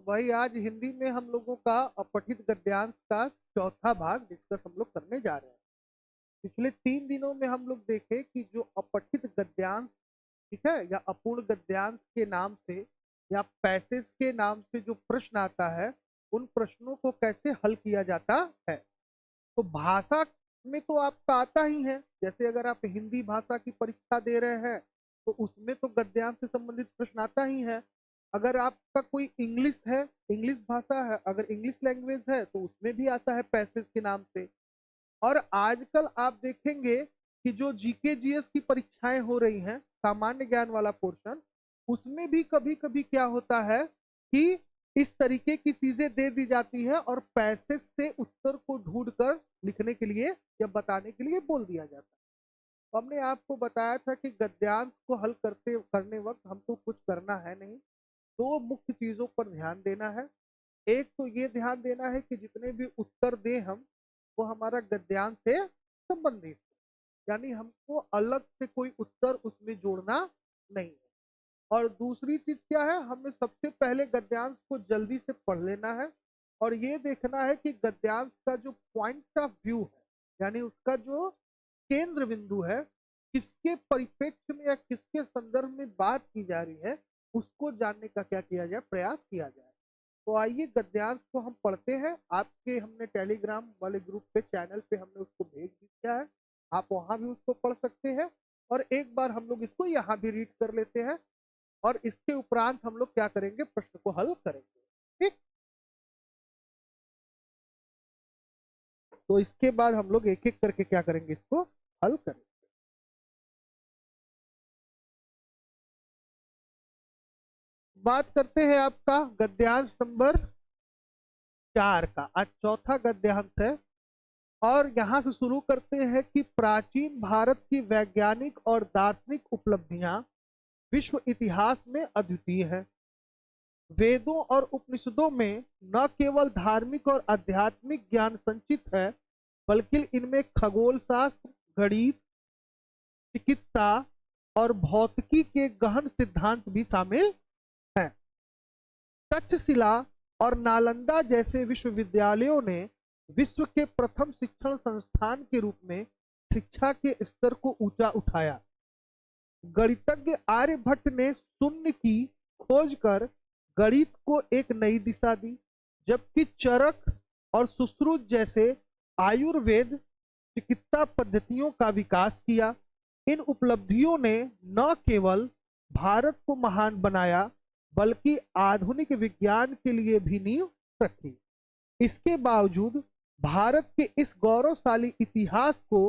वही आज हिंदी में हम लोगों का अपठित गद्यांश का चौथा भाग डिस्कस हम लोग करने जा रहे हैं। पिछले 3 दिनों में हम लोग देखे कि जो अपठित गद्यांश, ठीक है, या अपूर्ण गद्यांश के नाम से या पैसेज के नाम से जो प्रश्न आता है, उन प्रश्नों को कैसे हल किया जाता है। तो भाषा में तो आपका आता ही है, जैसे अगर आप हिंदी भाषा की परीक्षा दे रहे हैं तो उसमें तो गद्यांश से संबंधित प्रश्न आता ही है। अगर आपका कोई इंग्लिश है, इंग्लिश भाषा है, अगर इंग्लिश लैंग्वेज है तो उसमें भी आता है पैसेज के नाम से। और आजकल आप देखेंगे कि जो जीके जीएस की परीक्षाएं हो रही हैं, सामान्य ज्ञान वाला पोर्शन, उसमें भी कभी कभी क्या होता है कि इस तरीके की चीजें दे दी जाती है और पैसेज से उत्तर को ढूंढकर लिखने के लिए या बताने के लिए बोल दिया जाता है। तो हमने आपको बताया था कि गद्यांश को हल करने वक्त हमको कुछ करना है नहीं। दो मुख्य चीजों पर ध्यान देना है। एक तो ये ध्यान देना है कि जितने भी उत्तर दें हम, वो हमारा गद्यांश से संबंधित, यानी हमको अलग से कोई उत्तर उसमें जोड़ना नहीं है। और दूसरी चीज क्या है, हमें सबसे पहले गद्यांश को जल्दी से पढ़ लेना है और ये देखना है कि गद्यांश का जो पॉइंट ऑफ व्यू है, यानी उसका जो केंद्र बिंदु है, किसके परिप्रेक्ष्य में या किसके संदर्भ में बात की जा रही है, उसको जानने का क्या किया जाए, प्रयास किया जाए। तो आइए गद्यांश को हम पढ़ते हैं। आपके हमने टेलीग्राम वाले ग्रुप पे, चैनल पे हमने उसको भेज दिया है, आप वहां भी उसको पढ़ सकते हैं। और एक बार हम लोग इसको यहाँ भी रीड कर लेते हैं और इसके उपरांत हम लोग क्या करेंगे, प्रश्न को हल करेंगे। ठीक, तो इसके बाद हम लोग एक एक करके क्या करेंगे, इसको हल करेंगे। बात करते हैं आपका गद्यांश नंबर 4 का। आज चौथा गद्यांश है और यहां से शुरू करते हैं कि प्राचीन भारत की वैज्ञानिक और दार्शनिक उपलब्धियां विश्व इतिहास में अद्वितीय है। वेदों और उपनिषदों में न केवल धार्मिक और आध्यात्मिक ज्ञान संचित है, बल्कि इनमें खगोल शास्त्र, गणित, चिकित्सा और भौतिकी के गहन सिद्धांत भी शामिल हैं। तक्षशिला और नालंदा जैसे विश्वविद्यालयों ने विश्व के प्रथम शिक्षण संस्थान के रूप में शिक्षा के स्तर को ऊंचा उठाया। गणितज्ञ आर्यभट्ट ने शून्य की खोज कर गणित को एक नई दिशा दी, जबकि चरक और सुश्रुत जैसे आयुर्वेद चिकित्सा पद्धतियों का विकास किया। इन उपलब्धियों ने न केवल भारत को महान बनाया, बल्कि आधुनिक विज्ञान के लिए भी नींव रखी। इसके बावजूद भारत के इस गौरवशाली इतिहास को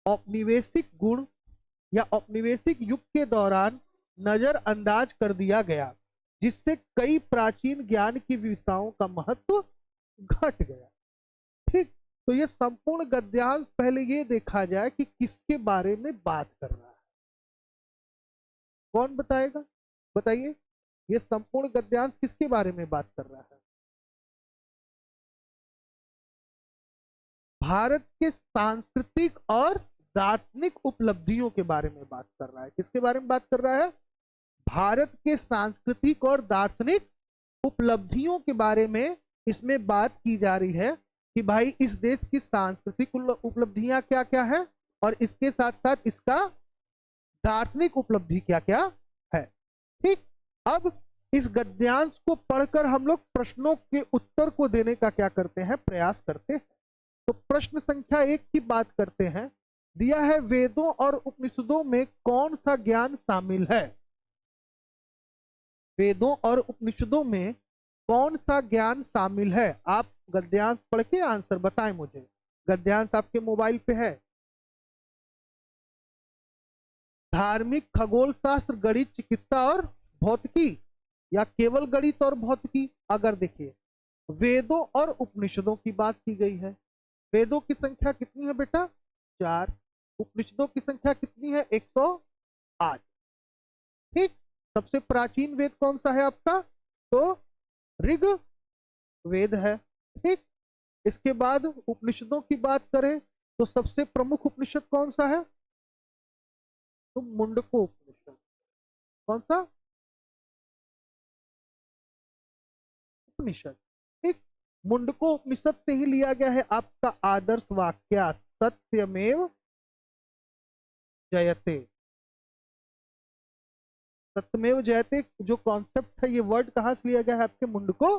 औपनिवेशिक गुण या औपनिवेशिक युग के दौरान नजरअंदाज कर दिया गया, जिससे कई प्राचीन ज्ञान की विविधताओं का महत्व घट गया। ठीक, तो ये संपूर्ण गद्यांश पहले ये देखा जाए कि किसके बारे में बात कर रहा है। कौन बताएगा, बताइए, ये संपूर्ण गद्यांश किसके बारे में बात कर रहा है? भारत के सांस्कृतिक और दार्शनिक उपलब्धियों के बारे में बात कर रहा है। किसके बारे में बात कर रहा है? भारत के सांस्कृतिक और दार्शनिक उपलब्धियों के बारे में इसमें बात की जा रही है कि भाई इस देश की सांस्कृतिक उपलब्धियां क्या क्या है और इसके साथ साथ इसका दार्शनिक उपलब्धि क्या क्या है। ठीक, अब इस गद्यांश को पढ़कर हम लोग प्रश्नों के उत्तर को देने का क्या करते हैं, प्रयास करते हैं। तो प्रश्न संख्या 1 की बात करते हैं। दिया है, वेदों और उपनिषदों में कौन सा ज्ञान शामिल है? वेदों और उपनिषदों में कौन सा ज्ञान शामिल है? आप गद्यांश पढ़ के आंसर बताएं मुझे। गद्यांश आपके मोबाइल पे है। धार्मिक, खगोल शास्त्र, गणित, चिकित्सा और भौतिकी, या केवल गणित और भौतिकी? अगर देखिए, वेदों और उपनिषदों की बात की गई है। वेदों की संख्या कितनी है बेटा? 4। उपनिषदों की संख्या कितनी है? 108। ठीक, सबसे प्राचीन वेद कौन सा है आपका? तो ऋग वेद है। ठीक, इसके बाद उपनिषदों की बात करें तो सबसे प्रमुख उपनिषद कौन सा है? तो मुंडको उपनिषद। कौन सा? उपनिषद। ठीक, मुंडको उपनिषद से ही लिया गया है आपका आदर्श वाक्य सत्यमेव जयते। सत्यमेव जयते जो कॉन्सेप्ट है, ये वर्ड कहां से लिया गया है? आपके मुंडको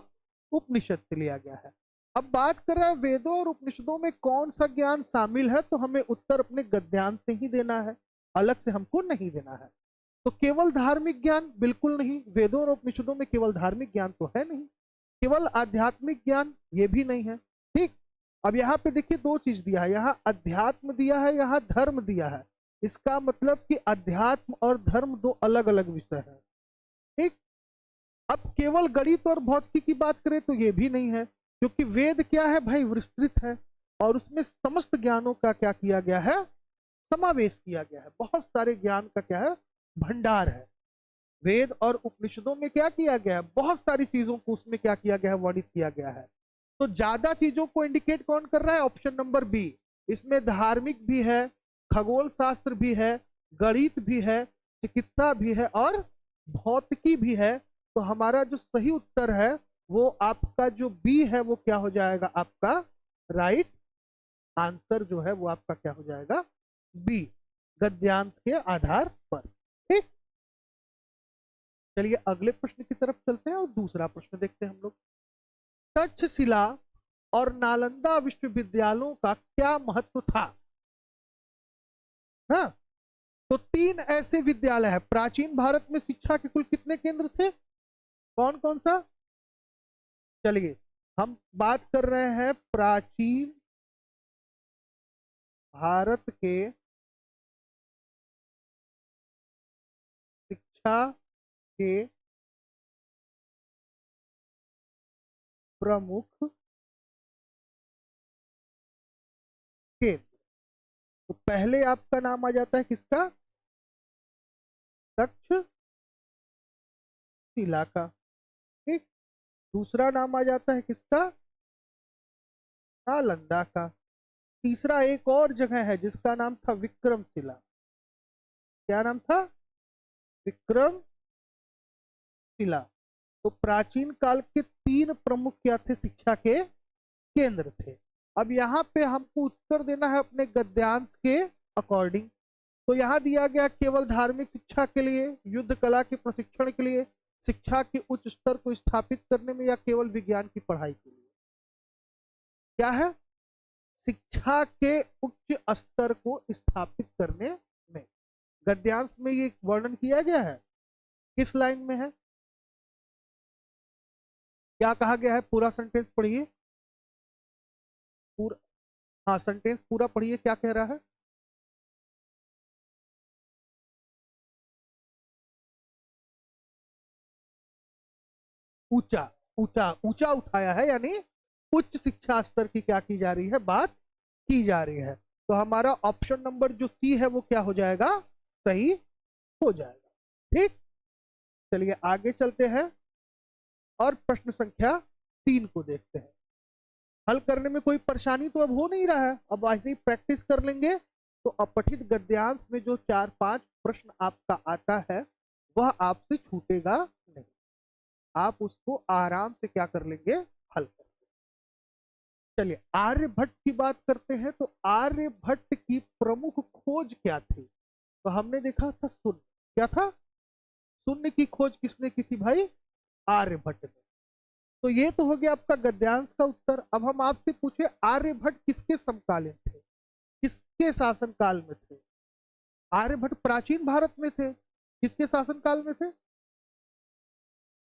उपनिषद से लिया गया है। अब बात कर रहे हैं वेदों और उपनिषदों में कौन सा ज्ञान शामिल है, तो हमें उत्तर अपने गद्यांश से ही देना है, अलग से हमको नहीं देना है। तो केवल धार्मिक ज्ञान बिल्कुल नहीं, वेदों और उपनिषदों में केवल धार्मिक ज्ञान तो है नहीं, केवल आध्यात्मिक ज्ञान ये भी नहीं है। ठीक, अब यहाँ पे देखिए दो चीज दिया है, यहाँ अध्यात्म दिया है, यहाँ धर्म दिया है। इसका मतलब कि अध्यात्म और धर्म दो अलग अलग विषय है। ठीक, अब केवल गणित और भौतिकी की बात करें तो ये भी नहीं है, क्योंकि वेद क्या है भाई? विस्तृत है, और उसमें समस्त ज्ञानों का क्या किया गया है? समावेश किया गया है। बहुत सारे ज्ञान का क्या है? भंडार है। वेद और उपनिषदों में क्या किया गया है? बहुत सारी चीजों को उसमें क्या किया गया है? वर्णित किया गया है। तो ज्यादा चीजों को इंडिकेट कौन कर रहा है? Option number B. इसमें धार्मिक भी है, खगोल शास्त्र भी है, गणित भी है, चिकित्सा भी है और भौतिकी भी है। तो हमारा जो सही उत्तर है वो आपका जो बी है वो क्या हो जाएगा? आपका राइट आंसर जो है वो आपका क्या हो जाएगा? बी, गद्यांश के आधार पर। ठीक, चलिए अगले प्रश्न की तरफ चलते हैं और दूसरा प्रश्न देखते हैं हम लोग। तक्षशिला और नालंदा विश्वविद्यालयों का क्या महत्व था? हाँ, तो तीन ऐसे विद्यालय है। प्राचीन भारत में शिक्षा के कुल कितने केंद्र थे? कौन कौन सा? चलिए हम बात कर रहे हैं प्राचीन भारत के शिक्षा के प्रमुख केंद्र। तो पहले आपका नाम आ जाता है किसका? तक्षशिला का। ठीक, दूसरा नाम आ जाता है किसका? नालंदा का। तीसरा एक और जगह है जिसका नाम था विक्रमशिला। क्या नाम था? विक्रमशिला। तो प्राचीन काल के तीन प्रमुख क्या थे? शिक्षा के केंद्र थे। अब यहाँ पे हमको उत्तर देना है अपने गद्यांश के अकॉर्डिंग। तो यहाँ दिया गया केवल धार्मिक शिक्षा के लिए, युद्ध कला के प्रशिक्षण के लिए, शिक्षा के उच्च स्तर को स्थापित करने में, या केवल विज्ञान की पढ़ाई के लिए। क्या है? शिक्षा के उच्च स्तर को स्थापित करने में। गद्यांश में ये वर्णन किया गया है, किस लाइन में है? क्या कहा गया है? पूरा सेंटेंस पढ़िए। पूरा, हाँ सेंटेंस पूरा पढ़िए, क्या कह रहा है? ऊंचा, ऊंचा ऊंचा उठाया है, यानी उच्च शिक्षा स्तर की क्या की जा रही है? बात की जा रही है। तो हमारा ऑप्शन नंबर जो सी है वो क्या हो जाएगा? सही हो जाएगा। ठीक, चलिए आगे चलते हैं और प्रश्न संख्या 3 को देखते हैं। हल करने में कोई परेशानी तो अब हो नहीं रहा है, अब ऐसे ही प्रैक्टिस कर लेंगे तो अपठित गद्यांश में जो 4-5 प्रश्न आपका आता है वह आपसे छूटेगा नहीं, आप उसको आराम से क्या कर लेंगे? हल कर। चलिए आर्यभट्ट की बात करते हैं। तो आर्यभट्ट की प्रमुख खोज क्या थी? तो हमने देखा था शून्य। क्या था? शून्य की खोज किसने की थी भाई? आर्यभट्ट ने। तो ये तो हो गया आपका गद्यांश का उत्तर। अब हम आपसे पूछे आर्यभट्ट किसके समकालीन थे, किसके शासन काल में थे? आर्यभट्ट प्राचीन भारत में थे, किसके शासन काल में थे?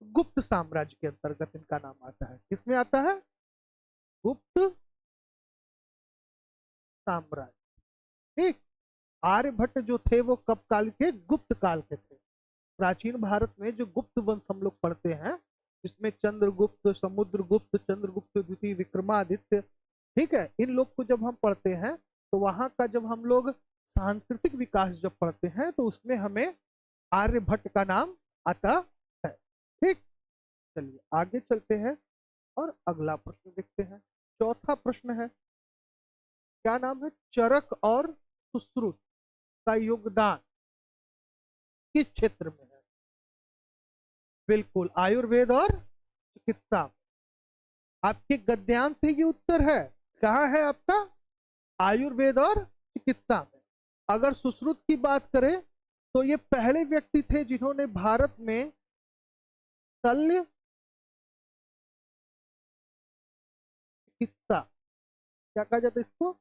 गुप्त साम्राज्य के अंतर्गत इनका नाम आता है। किसमें आता है? गुप्त साम्राज्य। ठीक, आर्यभट्ट जो थे वो कब काल के? गुप्त काल के थे। प्राचीन भारत में जो गुप्त वंश हम लोग पढ़ते हैं, जिसमें चंद्रगुप्त, समुद्रगुप्त, चंद्रगुप्त द्वितीय, विक्रमादित्य, ठीक है, इन लोग को जब हम पढ़ते हैं तो वहां का जब हम लोग सांस्कृतिक विकास जब पढ़ते हैं तो उसमें हमें आर्यभट्ट का नाम आता है। ठीक, चलिए आगे चलते हैं और अगला प्रश्न देखते हैं। चौथा प्रश्न है, क्या नाम है? चरक और सुश्रुत का योगदान किस क्षेत्र में है? बिल्कुल, आयुर्वेद और चिकित्सा। आपके गद्यांश से ये उत्तर है। कहाँ है आपका? आयुर्वेद और चिकित्सा में। अगर सुश्रुत की बात करें तो ये पहले व्यक्ति थे जिन्होंने भारत में शल्य चिकित्सा, क्या कहा जाता है इसको?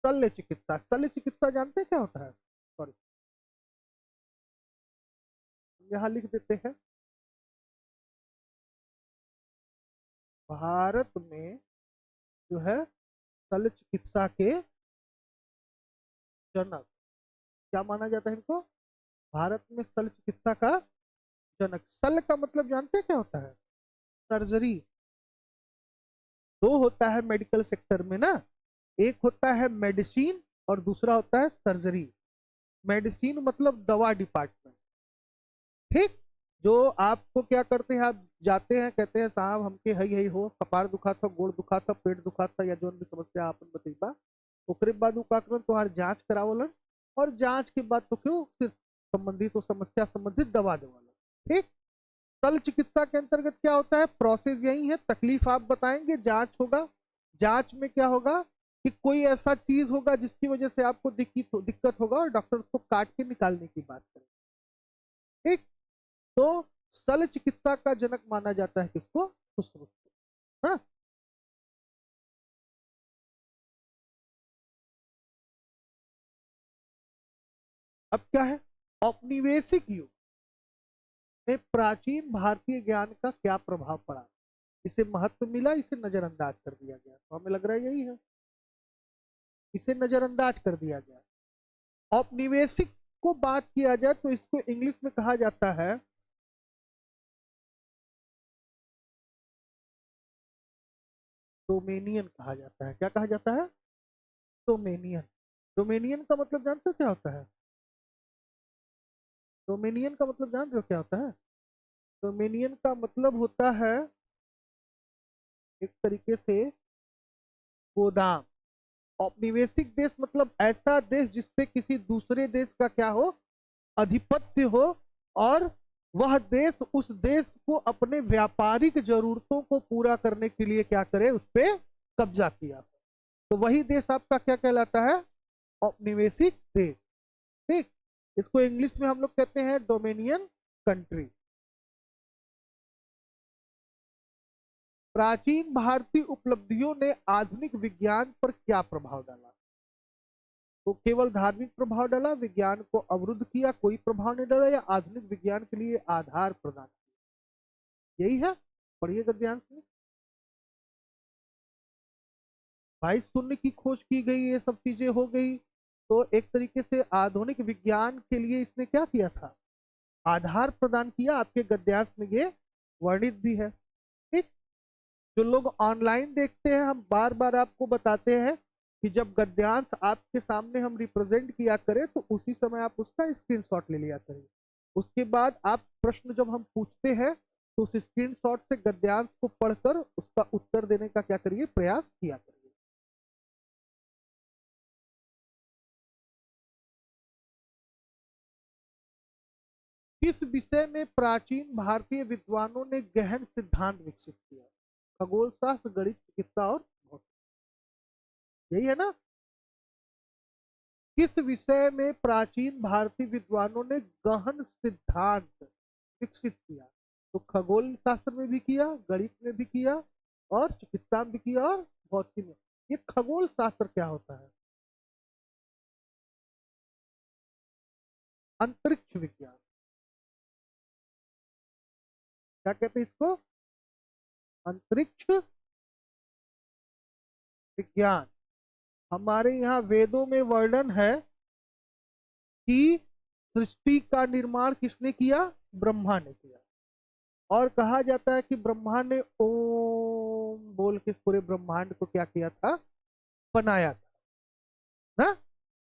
शल्य चिकित्सा। शल्य चिकित्सा जानते हैं क्या होता है? सॉरी, यहां लिख देते हैं। भारत में जो है शल्य चिकित्सा के जनक, क्या माना जाता है इनको? भारत में शल्य चिकित्सा का जनक। शल्य का मतलब जानते हैं क्या होता है? सर्जरी। दो होता है मेडिकल सेक्टर में ना, एक होता है मेडिसिन और दूसरा होता है सर्जरी। मेडिसिन मतलब दवा डिपार्टमेंट, ठीक। जो आपको क्या करते हैं, आप जाते हैं कहते हैं साहब हमके हई हई हो, कपार दुखा था, गोड़ दुखा था, पेट दुखा था, या जो भी समस्या आपन बतईबा, ओकरे बाद वो का करन तोहार जांच करावलन, और जांच के बाद तो क्यों फिर संबंधित तो समस्या संबंधित दवा देवालन, ठीक। शल्य चिकित्सा के अंतर्गत क्या होता है? प्रोसेस यही है, तकलीफ आप बताएंगे, जांच होगा। जांच में क्या होगा कि कोई ऐसा चीज होगा जिसकी वजह से आपको दिक्कत होगा और डॉक्टर उसको काट के निकालने की बात करें, ठीक। तो शल्य चिकित्सा का जनक माना जाता है किसको? सुश्रुत को। हाँ? अब क्या है? औपनिवेशिक युग में प्राचीन भारतीय ज्ञान का क्या प्रभाव पड़ा, इसे महत्व मिला, इसे नजरअंदाज कर दिया गया, तो हमें लग रहा है यही है, इसे नजरअंदाज कर दिया गया। औपनिवेशिक को बात किया जाए तो इसको इंग्लिश में कहा जाता है डोमेनियन, कहा जाता है। क्या कहा जाता है? डोमेनियन। डोमेनियन का मतलब जानते हो क्या होता है? डोमेनियन का मतलब जान रहे हो क्या होता है? डोमेनियन का मतलब होता है एक तरीके से गोदाम। औपनिवेशिक देश मतलब ऐसा देश जिसपे किसी दूसरे देश का क्या हो? अधिपत्य हो, और वह देश उस देश को अपने व्यापारिक जरूरतों को पूरा करने के लिए क्या करे, उस पर कब्जा किया। तो वही देश आपका क्या कहलाता है? औपनिवेशिक देश, ठीक। इसको इंग्लिश में हम लोग कहते हैं डोमेनियन कंट्री। प्राचीन भारतीय उपलब्धियों ने आधुनिक विज्ञान पर क्या प्रभाव डाला? तो केवल धार्मिक प्रभाव डाला, विज्ञान को अवरुद्ध किया, कोई प्रभाव नहीं डाला, या आधुनिक विज्ञान के लिए आधार प्रदान किया? यही है। पढ़िए गद्यांश में। भाई शून्य की खोज की गई, ये सब चीजें हो गई, तो एक तरीके से आधुनिक विज्ञान के लिए इसने क्या किया था? आधार प्रदान किया। आपके गद्यांश में ये वर्णित भी है, ठीक। जो लोग ऑनलाइन देखते हैं, हम बार बार आपको बताते हैं कि जब गद्यांश आपके सामने हम रिप्रेजेंट किया करें तो उसी समय आप उसका स्क्रीनशॉट ले लिया करें। उसके बाद आप प्रश्न जब हम पूछते हैं तो उस स्क्रीनशॉट से गद्यांश को पढ़कर उसका उत्तर देने का क्या करिए, प्रयास किया करिए। किस विषय में प्राचीन भारतीय विद्वानों ने गहन सिद्धांत विकसित किया? खगोल शास्त्र, गणित, चिकित्सा और भौतिकी, यही है ना। किस विषय में प्राचीन भारतीय विद्वानों ने गहन सिद्धांत विकसित किया? तो खगोल शास्त्र में भी किया, गणित में भी किया, और चिकित्सा में भी किया, और भौतिकी में। ये खगोल शास्त्र क्या होता है? अंतरिक्ष विज्ञान। क्या कहते हैं इसको? अंतरिक्ष विज्ञान। हमारे यहाँ वेदों में वर्णन है कि सृष्टि का निर्माण किसने किया? ब्रह्मा ने किया। और कहा जाता है कि ब्रह्मा ने ओम बोल के पूरे ब्रह्मांड को क्या किया था? बनाया था ना।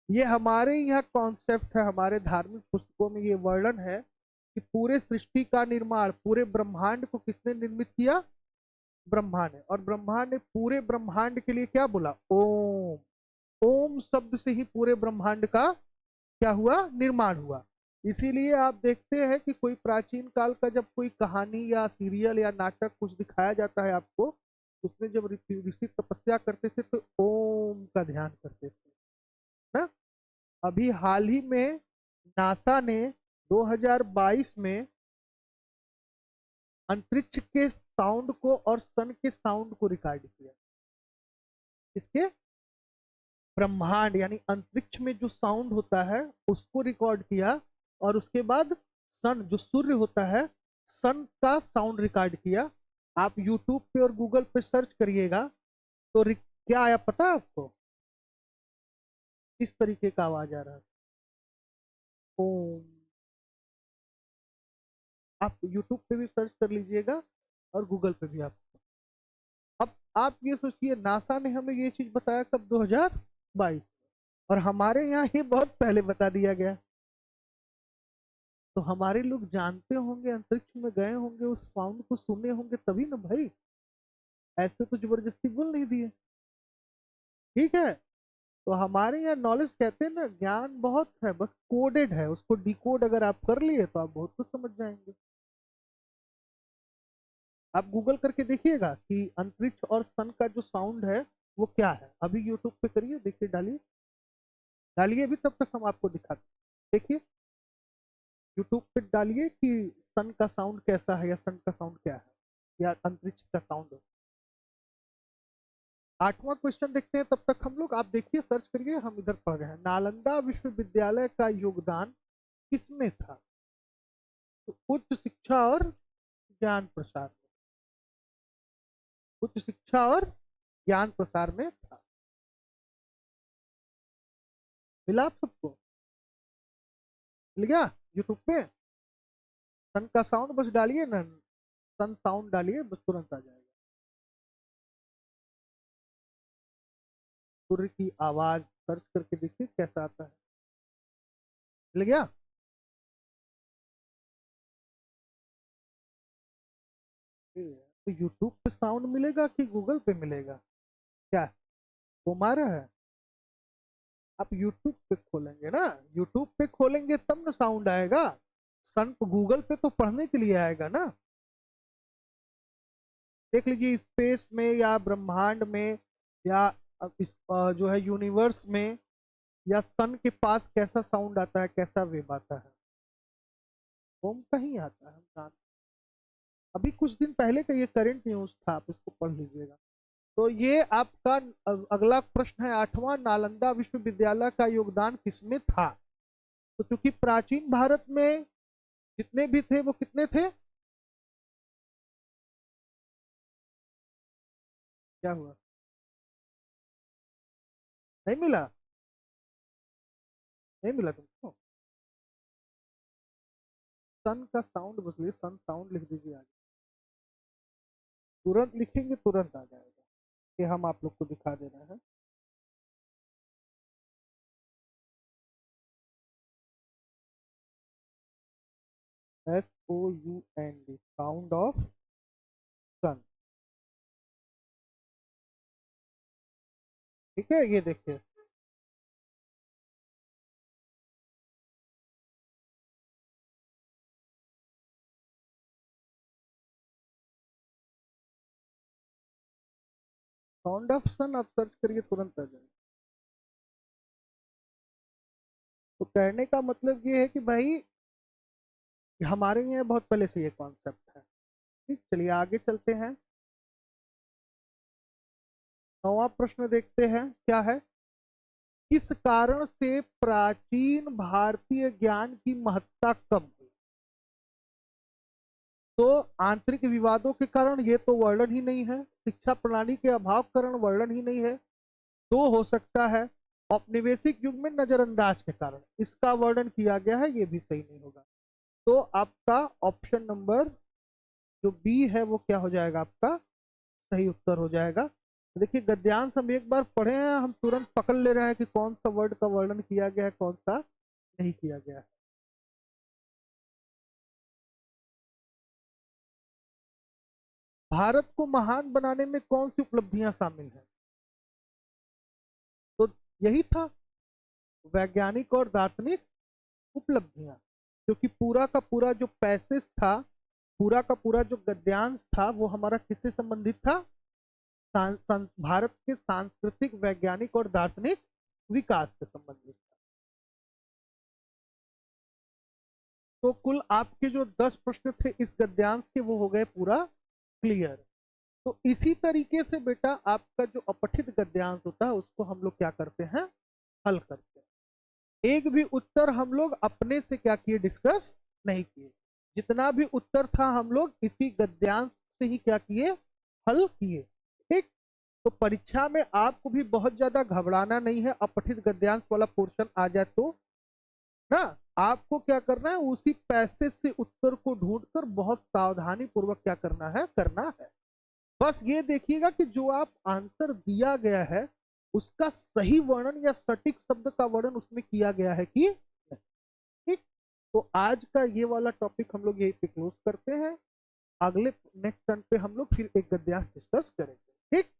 ये हमारे यहाँ कॉन्सेप्ट है, हमारे धार्मिक पुस्तकों में ये वर्णन है कि पूरे सृष्टि का निर्माण, पूरे ब्रह्मांड को किसने निर्मित किया? ब्रह्मा ने। और ब्रह्मा ने पूरे ब्रह्मांड के लिए क्या बोला? ओम। ओम शब्द से ही पूरे ब्रह्मांड का क्या हुआ? निर्माण हुआ। इसीलिए आप देखते हैं कि कोई प्राचीन काल का जब कोई कहानी या सीरियल या नाटक कुछ दिखाया जाता है आपको, उसमें जब ऋषि ऋषि तपस्या करते थे तो ओम का ध्यान करते थे ना। अभी हाल ही में नासा ने 2022 में अंतरिक्ष के साउंड को और सन के साउंड को रिकॉर्ड किया। इसके ब्रह्मांड यानी अंतरिक्ष में जो साउंड होता है उसको रिकॉर्ड किया, और उसके बाद सन जो सूर्य होता है, सन का साउंड रिकॉर्ड किया। आप यूट्यूब पे और गूगल पे सर्च करिएगा तो क्या आया पता है आपको? किस तरीके का आवाज आ रहा है? ओम। आप यूट्यूब पे भी सर्च कर लीजिएगा और गूगल पे भी। आप अब आप ये सोचिए, नासा ने हमें ये चीज बताया कब? 2022। और हमारे यहाँ ये बहुत पहले बता दिया गया। तो हमारे लोग जानते होंगे, अंतरिक्ष में गए होंगे, उस साउंड को सुने होंगे तभी ना भाई। ऐसे तो जबरदस्ती बोल नहीं दिए। ठीक है, तो हमारे यहाँ नॉलेज कहते हैं ना, ज्ञान बहुत है, बस कोडेड है। उसको डिकोड अगर आप कर लिए तो आप बहुत कुछ समझ जाएंगे। आप गूगल करके देखिएगा कि अंतरिक्ष और सन का जो साउंड है वो क्या है। अभी यूट्यूब पे करिए, देखिए, डालिए डालिए अभी, तब तक हम आपको दिखाते हैं। देखिए यूट्यूब पे डालिए कि सन का साउंड कैसा है या सन का साउंड क्या है या अंतरिक्ष का साउंड। 8वां क्वेश्चन देखते हैं, तब तक हम लोग, आप देखिए सर्च करिए, हम इधर पढ़ रहे हैं। नालंदा विश्वविद्यालय का योगदान किसमें था? तो उच्च शिक्षा और ज्ञान प्रसार में। उच्च शिक्षा और ज्ञान प्रसार में था। मिला आप सबको? मिल गया? यूट्यूब पे सन का साउंड बस डालिए ना, सन साउंड डालिए, बस तुरंत आ जाएगा। सूर्य की आवाज सर्च करके देखिए कैसा आता है। मिल गया? तो यूट्यूब पे साउंड मिलेगा कि गूगल पे मिलेगा? क्या घुमा रहा है? आप यूट्यूब पे खोलेंगे ना, यूट्यूब पे खोलेंगे तब ना साउंड आएगा। सन गूगल पे तो पढ़ने के लिए आएगा ना। देख लीजिए स्पेस में या ब्रह्मांड में या जो है यूनिवर्स में या सन के पास कैसा साउंड आता है, कैसा वेव आता है। होम कहीं आता है, हम जानते। अभी कुछ दिन पहले का ये करंट न्यूज था, आप इसको पढ़ लीजिएगा। तो ये आपका अगला प्रश्न है, 8वां, नालंदा विश्वविद्यालय का योगदान किसमें था? तो चूंकि प्राचीन भारत में जितने भी थे वो कितने थे? क्या हुआ? नहीं मिला? नहीं मिला तुमको? सन का साउंड बस, सन साउंड लिख दीजिए आगे। तुरंत लिखेंगे तुरंत आ जाएगा। ये हम आप लोग को दिखा दे रहे हैं। SOUND, साउंड ऑफ सन। ठीक है, ये देखिए, साउंड ऑफ सन आप सर्च करिए तुरंत आ जाएगा। तो कहने का मतलब ये है कि भाई हमारे यहाँ बहुत पहले से ये कॉन्सेप्ट है। ठीक, चलिए आगे चलते हैं। 9वां प्रश्न देखते हैं क्या है। किस कारण से प्राचीन भारतीय ज्ञान की महत्ता कम हुई? तो आंतरिक विवादों के कारण, ये तो वर्णन ही नहीं है। शिक्षा प्रणाली के अभाव कारण वर्णन ही नहीं है। तो हो सकता है औपनिवेशिक युग में नजरअंदाज के कारण इसका वर्णन किया गया है, ये भी सही नहीं होगा। तो आपका ऑप्शन नंबर जो बी है वो क्या हो जाएगा? आपका सही उत्तर हो जाएगा। देखिए गद्यांश हम एक बार पढ़े हैं, हम तुरंत पकड़ ले रहे हैं कि कौन सा वर्ड का वर्णन किया गया है, कौन सा नहीं किया गया है। भारत को महान बनाने में कौन सी उपलब्धियां शामिल हैं? तो यही था, वैज्ञानिक और दार्शनिक उपलब्धियां। क्योंकि पूरा का पूरा जो पैसेज था, पूरा का पूरा जो गद्यांश था, वो हमारा किससे संबंधित था? भारत के सांस्कृतिक, वैज्ञानिक और दार्शनिक विकास से संबंधित था। तो कुल आपके जो 10 प्रश्न थे इस गद्यांश के, वो हो गए पूरा क्लियर। तो इसी तरीके से बेटा आपका जो अपठित गद्यांश होता है उसको हम लोग क्या करते हैं? हल करते हैं। एक भी उत्तर हम लोग अपने से क्या किए? डिस्कस नहीं किए। जितना भी उत्तर था हम लोग इसी गद्यांश से ही क्या किए? हल किए। ठीक। तो परीक्षा में आपको भी बहुत ज्यादा घबराना नहीं है। अपठित गद्यांश वाला पोर्शन आ जाए तो ना, आपको क्या करना है? उसी पैसेज से उत्तर को ढूंढकर बहुत सावधानी पूर्वक क्या करना है? करना है। बस ये देखिएगा कि जो आप आंसर दिया गया है उसका सही वर्णन या सटीक शब्द का वर्णन उसमें किया गया है कि नहीं। ठीक। तो आज का ये वाला टॉपिक हम लोग यही पे क्लोज करते हैं। अगले नेक्स्ट टर्न पे हम लोग फिर एक गद्यांश डिस्कस करेंगे। ठीक।